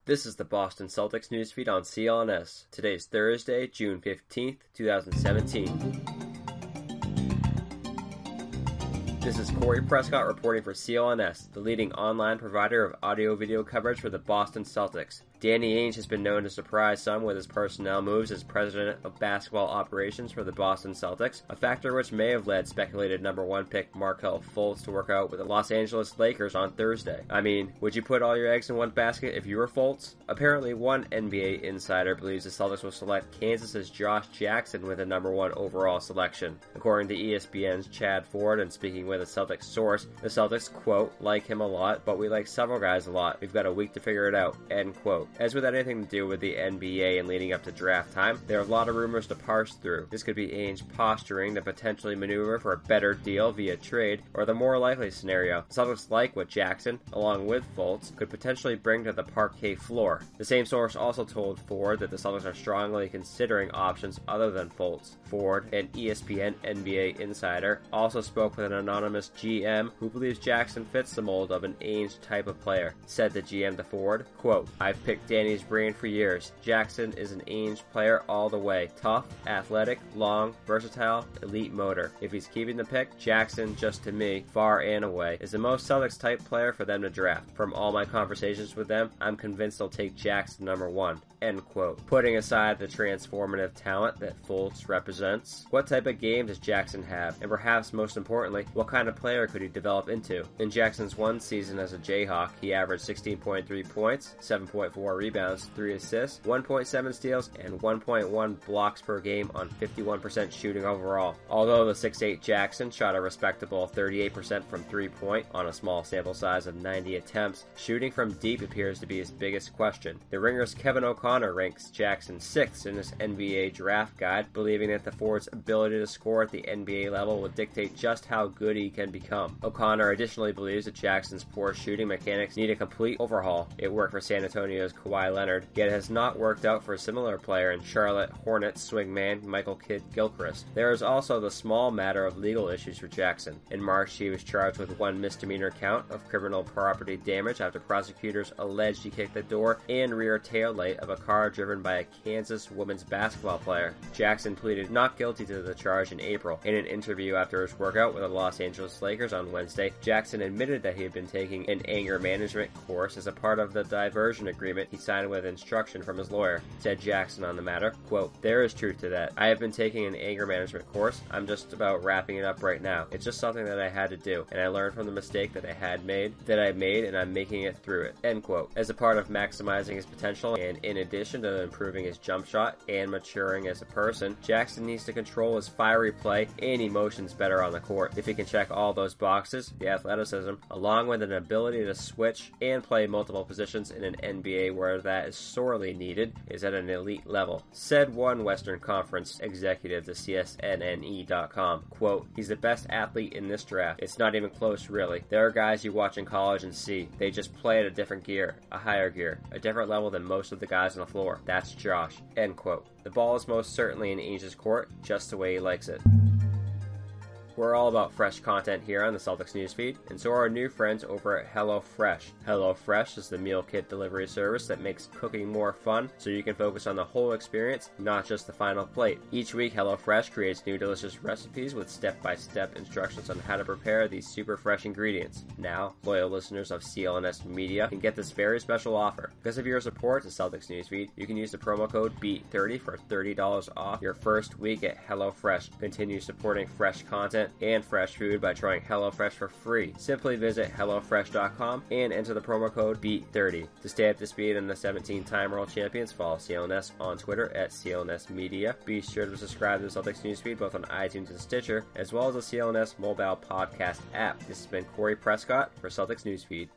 This is the Boston Celtics newsfeed on CLNS. Today is Thursday, June 15th, 2017. This is Corey Prescott reporting for CLNS, the leading online provider of audio-video coverage for the Boston Celtics. Danny Ainge has been known to surprise some with his personnel moves as president of basketball operations for the Boston Celtics, a factor which may have led speculated number 1 pick Markelle Fultz to work out with the Los Angeles Lakers on Thursday. I mean, would you put all your eggs in one basket if you were Fultz? Apparently, one NBA insider believes the Celtics will select Kansas's Josh Jackson with the number 1 overall selection. According to ESPN's Chad Ford and speaking with a Celtics source, the Celtics, quote, like him a lot, but we like several guys a lot. We've got a week to figure it out, end quote. As with anything to do with the NBA and leading up to draft time, there are a lot of rumors to parse through. This could be Ainge posturing to potentially maneuver for a better deal via trade, or the more likely scenario, the Celtics like what Jackson, along with Fultz, could potentially bring to the parquet floor. The same source also told Ford that the Celtics are strongly considering options other than Fultz. Ford, an ESPN NBA insider, also spoke with an anonymous GM who believes Jackson fits the mold of an Ainge type of player. Said the GM to Ford, quote, I've picked Danny's brain for years. Jackson is an Ainge player all the way. Tough, athletic, long, versatile, elite motor. If he's keeping the pick, Jackson, just to me, far and away, is the most Celtics type player for them to draft. From all my conversations with them, I'm convinced they'll take Jackson number 1. End quote. Putting aside the transformative talent that Fultz represents, what type of game does Jackson have? And perhaps most importantly, what kind of player could he develop into? In Jackson's one season as a Jayhawk, he averaged 16.3 points, 7.4 rebounds, 3 assists, 1.7 steals, and 1.1 blocks per game on 51% shooting overall. Although the 6'8 Jackson shot a respectable 38% from 3-point on a small sample size of 90 attempts, shooting from deep appears to be his biggest question. The Ringer's Kevin O'Connor ranks Jackson 6th in his NBA draft guide, believing that the forward's ability to score at the NBA level will dictate just how good he can become. O'Connor additionally believes that Jackson's poor shooting mechanics need a complete overhaul. It worked for San Antonio's Kawhi Leonard, yet has not worked out for a similar player in Charlotte Hornets swingman Michael Kidd-Gilchrist. There is also the small matter of legal issues for Jackson. In March, he was charged with 1 misdemeanor count of criminal property damage after prosecutors alleged he kicked the door and rear taillight of a car driven by a Kansas women's basketball player. Jackson pleaded not guilty to the charge in April. In an interview after his workout with the Los Angeles Lakers on Wednesday, Jackson admitted that he had been taking an anger management course as a part of the diversion agreement he signed with instruction from his lawyer. Said Jackson on the matter, quote, there is truth to that. I have been taking an anger management course. I'm just about wrapping it up right now. It's just something that I had to do, and I learned from the mistake that I made, and I'm making it through it, end quote. As a part of maximizing his potential, and in addition to improving his jump shot and maturing as a person, Jackson needs to control his fiery play and emotions better on the court. If he can check all those boxes, the athleticism, along with an ability to switch and play multiple positions in an NBA where that is sorely needed, is at an elite level. Said one Western Conference executive to CSNNE.com, quote, he's the best athlete in this draft. It's not even close, really. There are guys you watch in college and see. They just play at a different gear, a higher gear, a different level than most of the guys on the floor. That's Josh, end quote. The ball is most certainly in Ainge's court, just the way he likes it. We're all about fresh content here on the Celtics newsfeed, and so are our new friends over at HelloFresh. HelloFresh is the meal kit delivery service that makes cooking more fun, so you can focus on the whole experience, not just the final plate. Each week, HelloFresh creates new delicious recipes with step-by-step instructions on how to prepare these super fresh ingredients. Now, loyal listeners of CLNS Media can get this very special offer. Because of your support to Celtics newsfeed, you can use the promo code BEAT30 for $30 off your first week at HelloFresh. Continue supporting fresh content and fresh food by trying HelloFresh for free. Simply visit HelloFresh.com and enter the promo code BEAT30. To stay up to speed on the 17-time world champions, follow CLNS on Twitter at CLNS Media. Be sure to subscribe to the Celtics newsfeed both on iTunes and Stitcher, as well as the CLNS mobile podcast app. This has been Corey Prescott for Celtics newsfeed.